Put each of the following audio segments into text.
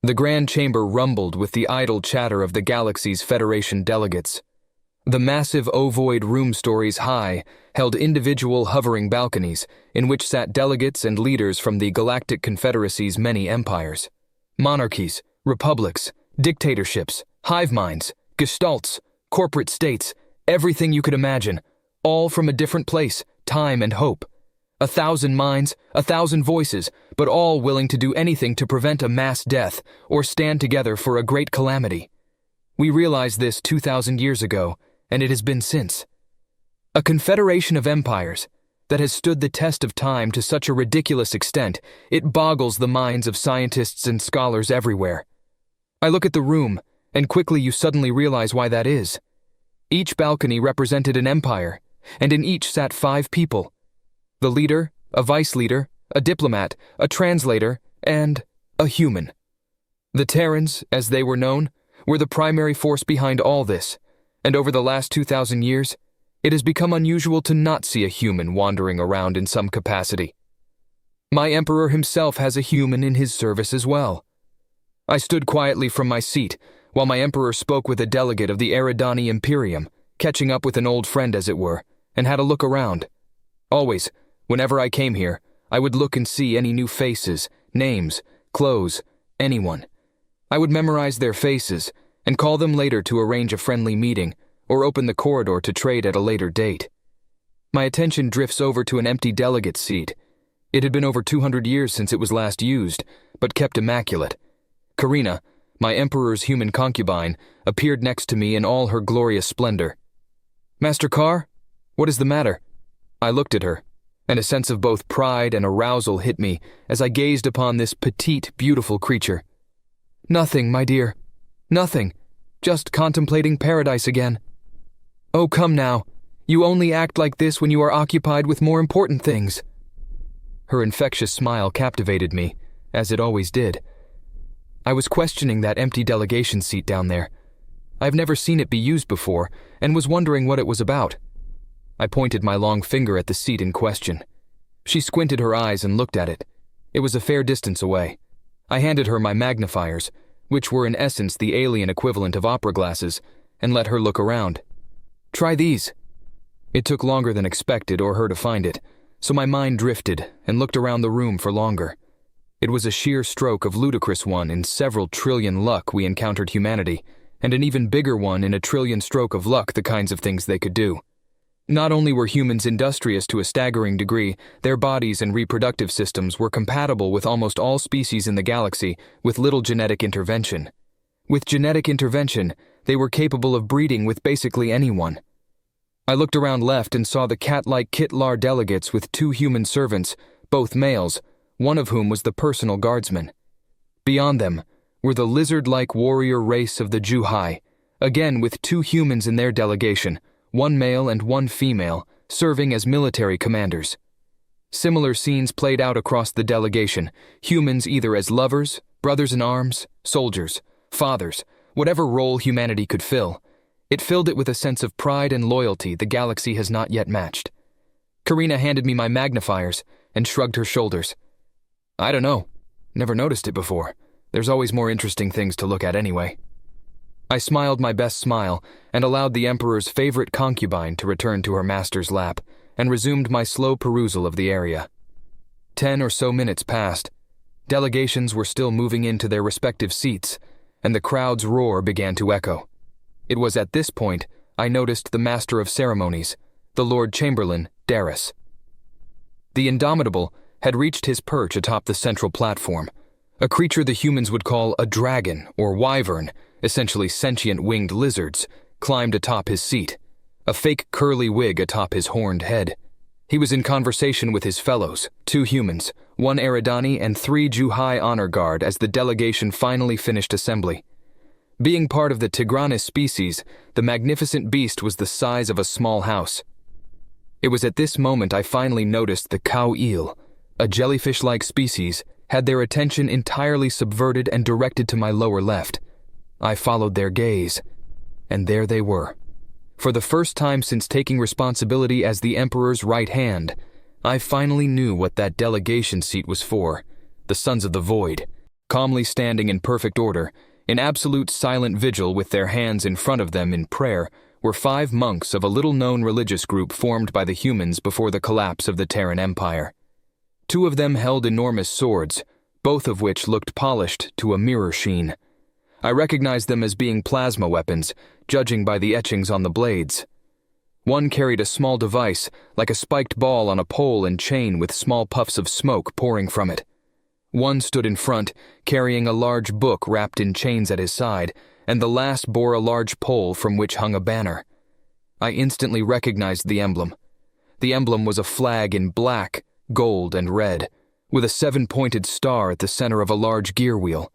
The grand chamber rumbled with the idle chatter of the galaxy's Federation delegates. The massive ovoid room stories high held individual hovering balconies in which sat delegates and leaders from the Galactic Confederacy's many empires. Monarchies, republics, dictatorships, hive minds, gestalts, corporate states, everything you could imagine, all from a different place, time and hope. 1,000 minds, 1,000 voices, but all willing to do anything to prevent a mass death or stand together for a great calamity. We realized this 2,000 years ago, and it has been since. A confederation of empires that has stood the test of time to such a ridiculous extent, it boggles the minds of scientists and scholars everywhere. I look at the room, and quickly you suddenly realize why that is. Each balcony represented an empire, and in each sat 5 people. The leader, a vice leader, a diplomat, a translator, and a human. The Terrans, as they were known, were the primary force behind all this, and over the last 2,000 years, it has become unusual to not see a human wandering around in some capacity. My emperor himself has a human in his service as well. I stood quietly from my seat while my emperor spoke with a delegate of the Eridani Imperium, catching up with an old friend as it were, and had a look around. Always, whenever I came here, I would look and see any new faces, names, clothes, anyone. I would memorize their faces and call them later to arrange a friendly meeting or open the corridor to trade at a later date. My attention drifts over to an empty delegate seat. It had been over 200 years since it was last used, but kept immaculate. Karina, my emperor's human concubine, appeared next to me in all her glorious splendor. "Master Carr, what is the matter?" I looked at her, and a sense of both pride and arousal hit me as I gazed upon this petite, beautiful creature. "Nothing, my dear. Nothing. Just contemplating paradise again." "Oh, come now. You only act like this when you are occupied with more important things." Her infectious smile captivated me, as it always did. I was questioning that empty delegation seat down there. I've never seen it be used before, and was wondering what it was about. I pointed my long finger at the seat in question. She squinted her eyes and looked at it. It was a fair distance away. I handed her my magnifiers, which were in essence the alien equivalent of opera glasses, and let her look around. "Try these." It took longer than expected or her to find it, so my mind drifted and looked around the room for longer. It was a sheer stroke of ludicrous one in several trillion luck we encountered humanity, and an even bigger one in a trillion stroke of luck the kinds of things they could do. Not only were humans industrious to a staggering degree, their bodies and reproductive systems were compatible with almost all species in the galaxy with little genetic intervention. With genetic intervention, they were capable of breeding with basically anyone. I looked around left and saw the cat-like Kitlar delegates with 2 human servants, both males, one of whom was the personal guardsman. Beyond them were the lizard-like warrior race of the Juhai, again with 2 humans in their delegation, 1 male and 1 female, serving as military commanders. Similar scenes played out across the delegation, humans either as lovers, brothers-in-arms, soldiers, fathers, whatever role humanity could fill. It filled it with a sense of pride and loyalty the galaxy has not yet matched. Karina handed me my magnifiers and shrugged her shoulders. "I don't know. Never noticed it before. There's always more interesting things to look at anyway." I smiled my best smile and allowed the Emperor's favorite concubine to return to her master's lap and resumed my slow perusal of the area. 10 or so minutes passed. Delegations were still moving into their respective seats, and the crowd's roar began to echo. It was at this point I noticed the Master of Ceremonies, the Lord Chamberlain, Darius. The Indomitable had reached his perch atop the central platform, a creature the humans would call a dragon or wyvern, essentially sentient winged lizards, climbed atop his seat, a fake curly wig atop his horned head. He was in conversation with his fellows, 2 humans, 1 Eridani and 3 Juhai honor guard as the delegation finally finished assembly. Being part of the Tigranis species, the magnificent beast was the size of a small house. It was at this moment I finally noticed the cow eel, a jellyfish-like species, had their attention entirely subverted and directed to my lower left. I followed their gaze, and there they were. For the first time since taking responsibility as the Emperor's right hand, I finally knew what that delegation seat was for, the Sons of the Void. calmly standing in perfect order, in absolute silent vigil with their hands in front of them in prayer, were 5 monks of a little-known religious group formed by the humans before the collapse of the Terran Empire. 2 of them held enormous swords, both of which looked polished to a mirror sheen. I recognized them as being plasma weapons, judging by the etchings on the blades. One carried a small device, like a spiked ball on a pole and chain with small puffs of smoke pouring from it. One stood in front, carrying a large book wrapped in chains at his side, and the last bore a large pole from which hung a banner. I instantly recognized the emblem. The emblem was a flag in black, gold, and red, with a 7-pointed star at the center of a large gear wheel.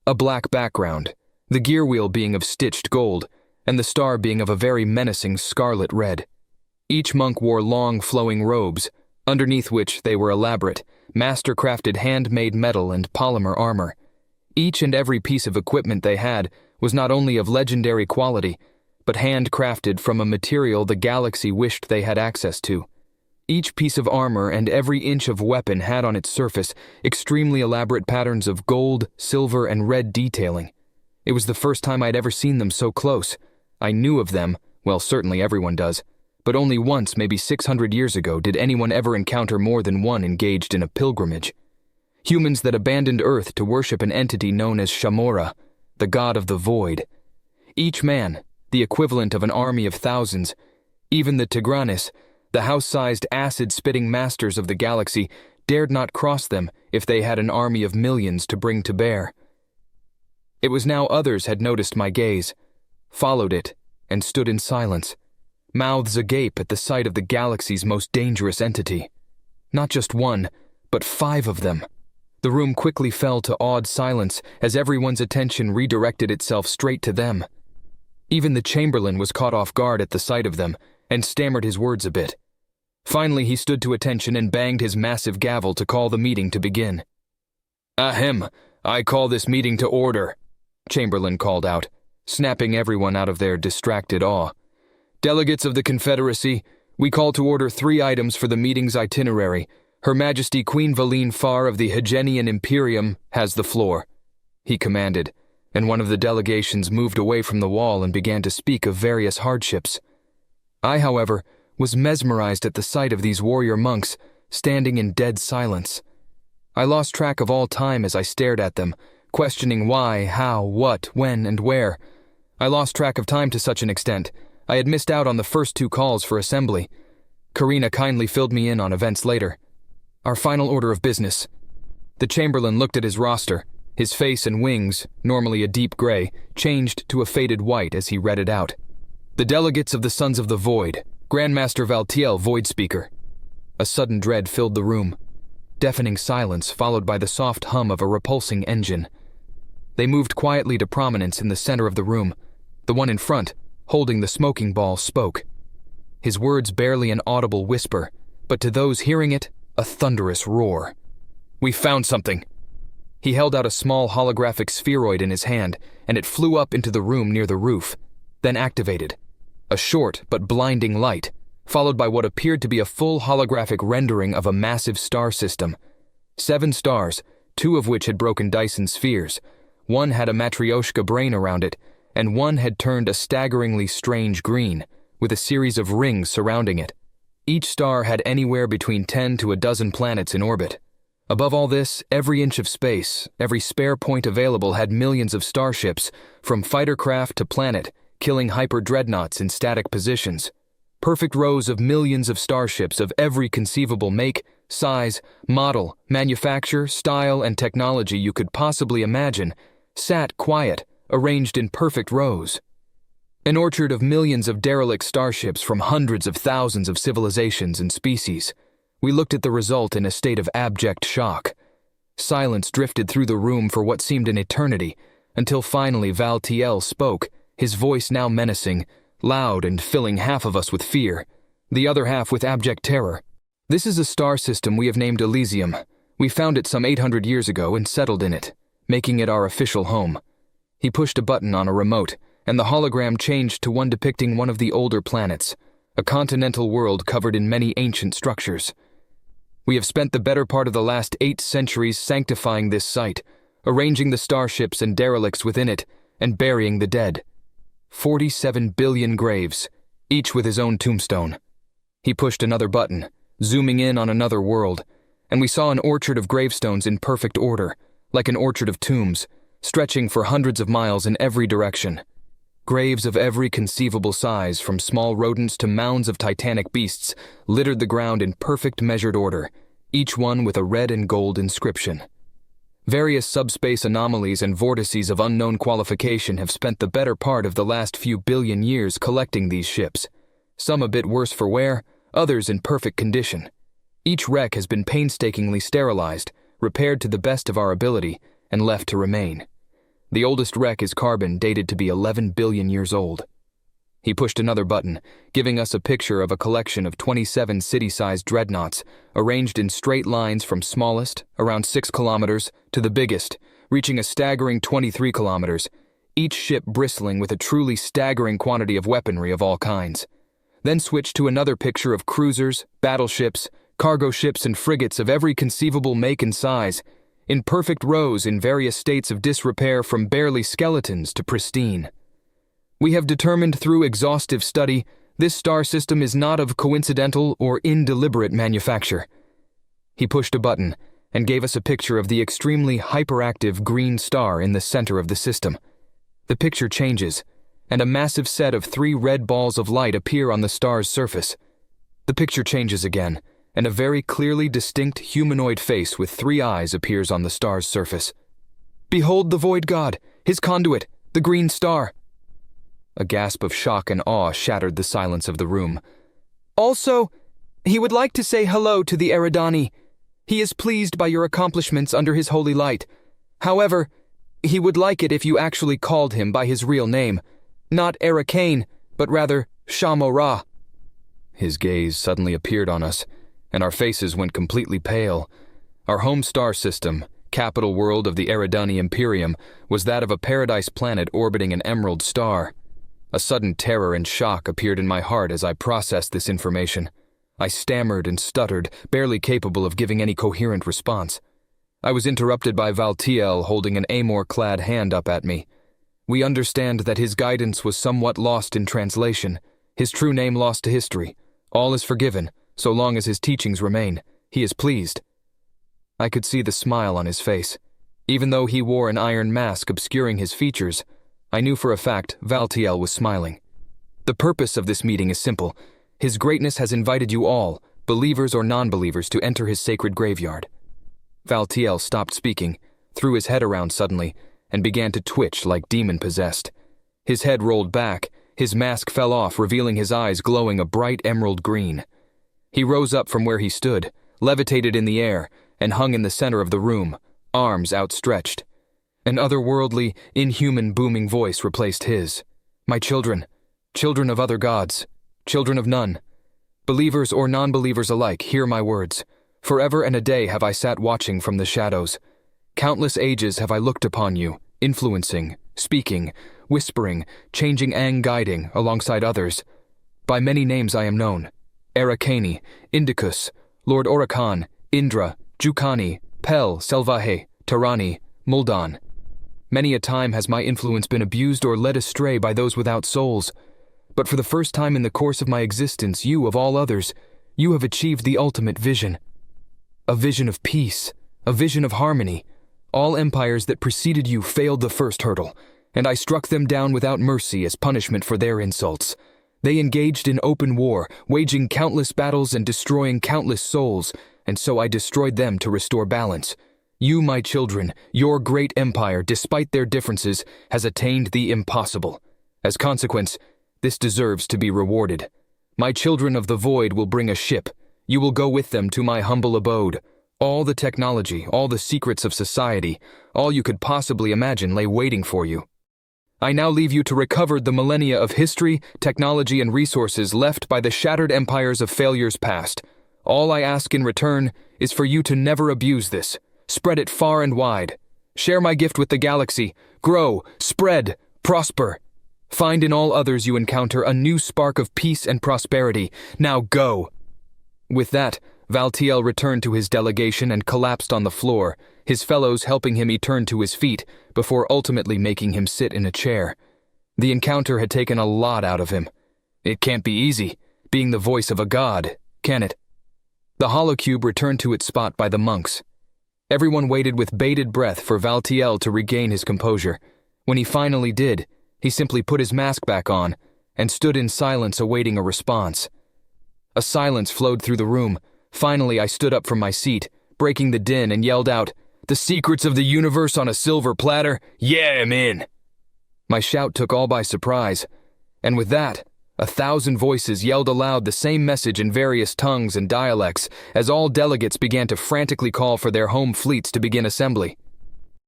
A black background, the gear wheel being of stitched gold, and the star being of a very menacing scarlet red. Each monk wore long, flowing robes, underneath which they were elaborate, master-crafted handmade metal and polymer armor. Each and every piece of equipment they had was not only of legendary quality, but handcrafted from a material the galaxy wished they had access to. Each piece of armor and every inch of weapon had on its surface extremely elaborate patterns of gold, silver, and red detailing. It was the first time I'd ever seen them so close. I knew of them, well, certainly everyone does, but only once, maybe 600 years ago, did anyone ever encounter more than one engaged in a pilgrimage. Humans that abandoned Earth to worship an entity known as Shamora, the god of the void. Each man, the equivalent of an army of thousands, even the Tigranes, the house-sized acid-spitting masters of the galaxy, dared not cross them if they had an army of millions to bring to bear. It was now others had noticed my gaze, followed it, and stood in silence, mouths agape at the sight of the galaxy's most dangerous entity. Not just one, but 5 of them. The room quickly fell to awed silence as everyone's attention redirected itself straight to them. Even the Chamberlain was caught off guard at the sight of them and stammered his words a bit. Finally, he stood to attention and banged his massive gavel to call the meeting to begin. "Ahem, I call this meeting to order," Chamberlain called out, snapping everyone out of their distracted awe. "Delegates of the Confederacy, we call to order 3 items for the meeting's itinerary. Her Majesty Queen Valine Farr of the Hegenian Imperium has the floor," he commanded, and one of the delegations moved away from the wall and began to speak of various hardships. I, however, was mesmerized at the sight of these warrior monks standing in dead silence. I lost track of all time as I stared at them, questioning why, how, what, when, and where. I lost track of time to such an extent, I had missed out on the first 2 calls for assembly. Karina kindly filled me in on events later. Our final order of business. The Chamberlain looked at his roster. His face and wings, normally a deep gray, changed to a faded white as he read it out. The delegates of the Sons of the Void, Grandmaster Valtiel, Void Speaker. A sudden dread filled the room. Deafening silence followed by the soft hum of a repulsing engine. They moved quietly to prominence in the center of the room. The one in front, holding the smoking ball, spoke. His words barely an audible whisper, but to those hearing it, a thunderous roar. "We found something." He held out a small holographic spheroid in his hand, and it flew up into the room near the roof, then activated. A short but blinding light, followed by what appeared to be a full holographic rendering of a massive star system. 7 stars, 2 of which had broken Dyson spheres. One had a Matryoshka brain around it, and one had turned a staggeringly strange green, with a series of rings surrounding it. Each star had anywhere between 10 to a dozen planets in orbit. Above all this, every inch of space, every spare point available had millions of starships, from fighter craft to planet, killing hyper-dreadnoughts in static positions. Perfect rows of millions of starships of every conceivable make, size, model, manufacture, style, and technology you could possibly imagine, sat quiet, arranged in perfect rows. An orchard of millions of derelict starships from hundreds of thousands of civilizations and species. We looked at the result in a state of abject shock. Silence drifted through the room for what seemed an eternity, until finally Valtiel spoke, his voice now menacing, loud and filling half of us with fear, the other half with abject terror. "This is a star system we have named Elysium. We found it some 800 years ago and settled in it, making it our official home." He pushed a button on a remote, and the hologram changed to one depicting one of the older planets, a continental world covered in many ancient structures. "We have spent the better part of the last 8 centuries sanctifying this site, arranging the starships and derelicts within it, and burying the dead. 47 billion graves, each with his own tombstone. He pushed another button, zooming in on another world, and we saw an orchard of gravestones in perfect order, like an orchard of tombs, stretching for hundreds of miles in every direction. Graves of every conceivable size, from small rodents to mounds of titanic beasts, littered the ground in perfect measured order, each one with a red and gold inscription. Various subspace anomalies and vortices of unknown qualification have spent the better part of the last few billion years collecting these ships, some a bit worse for wear, others in perfect condition. Each wreck has been painstakingly sterilized, repaired to the best of our ability, and left to remain. The oldest wreck is carbon, dated to be 11 billion years old. He pushed another button, giving us a picture of a collection of 27 city-sized dreadnoughts, arranged in straight lines from smallest, around 6 kilometers, to the biggest, reaching a staggering 23 kilometers, each ship bristling with a truly staggering quantity of weaponry of all kinds. Then switched to another picture of cruisers, battleships, cargo ships and frigates of every conceivable make and size, in perfect rows in various states of disrepair from barely skeletons to pristine. We have determined through exhaustive study this star system is not of coincidental or indeliberate manufacture. He pushed a button and gave us a picture of the extremely hyperactive green star in the center of the system. The picture changes, and a massive set of 3 red balls of light appear on the star's surface. The picture changes again, and a very clearly distinct humanoid face with 3 eyes appears on the star's surface. "Behold the void god, his conduit, the green star." A gasp of shock and awe shattered the silence of the room. "Also, he would like to say hello to the Eridani. He is pleased by your accomplishments under his holy light. However, he would like it if you actually called him by his real name, not Erakane, but rather Shamo-Ra." His gaze suddenly appeared on us, and our faces went completely pale. Our home star system, capital world of the Eridani Imperium, was that of a paradise planet orbiting an emerald star. A sudden terror and shock appeared in my heart as I processed this information. I stammered and stuttered, barely capable of giving any coherent response. I was interrupted by Valtiel holding an Amor-clad hand up at me. We understand that his guidance was somewhat lost in translation, his true name lost to history. All is forgiven, so long as his teachings remain. He is pleased. I could see the smile on his face. Even though he wore an iron mask obscuring his features, I knew for a fact Valtiel was smiling. "The purpose of this meeting is simple. His Greatness has invited you all, believers or non-believers, to enter his sacred graveyard." Valtiel stopped speaking, threw his head around suddenly, and began to twitch like demon-possessed. His head rolled back, his mask fell off, revealing his eyes glowing a bright emerald green. He rose up from where he stood, levitated in the air, and hung in the center of the room, arms outstretched. An otherworldly, inhuman booming voice replaced his. "My children, children of other gods, children of none, believers or non-believers alike, hear my words. Forever and a day have I sat watching from the shadows. Countless ages have I looked upon you, influencing, speaking, whispering, changing and guiding alongside others. By many names I am known: Erakane, Indicus, Lord Orakan, Indra, Jukani, Pel, Selvahe, Tarani, Muldan. Many a time has my influence been abused or led astray by those without souls. But for the first time in the course of my existence, you, of all others, you have achieved the ultimate vision. A vision of peace, a vision of harmony. All empires that preceded you failed the first hurdle, and I struck them down without mercy as punishment for their insults. They engaged in open war, waging countless battles and destroying countless souls, and so I destroyed them to restore balance. You, my children, your great empire, despite their differences, has attained the impossible. As consequence, this deserves to be rewarded. My children of the void will bring a ship. You will go with them to my humble abode. All the technology, all the secrets of society, all you could possibly imagine lay waiting for you. I now leave you to recover the millennia of history, technology, and resources left by the shattered empires of failures past. All I ask in return is for you to never abuse this. Spread it far and wide. Share my gift with the galaxy. Grow, spread, prosper. Find in all others you encounter a new spark of peace and prosperity. Now go." With that, Valtiel returned to his delegation and collapsed on the floor, his fellows helping him return to his feet before ultimately making him sit in a chair. The encounter had taken a lot out of him. It can't be easy, being the voice of a god, can it? The holocube returned to its spot by the monks. Everyone waited with bated breath for Valtiel to regain his composure. When he finally did, he simply put his mask back on and stood in silence awaiting a response. A silence flowed through the room. Finally, I stood up from my seat, breaking the din, and yelled out, "The secrets of the universe on a silver platter? Yeah, I'm in!" My shout took all by surprise, and with that, 1,000 voices yelled aloud the same message in various tongues and dialects as all delegates began to frantically call for their home fleets to begin assembly.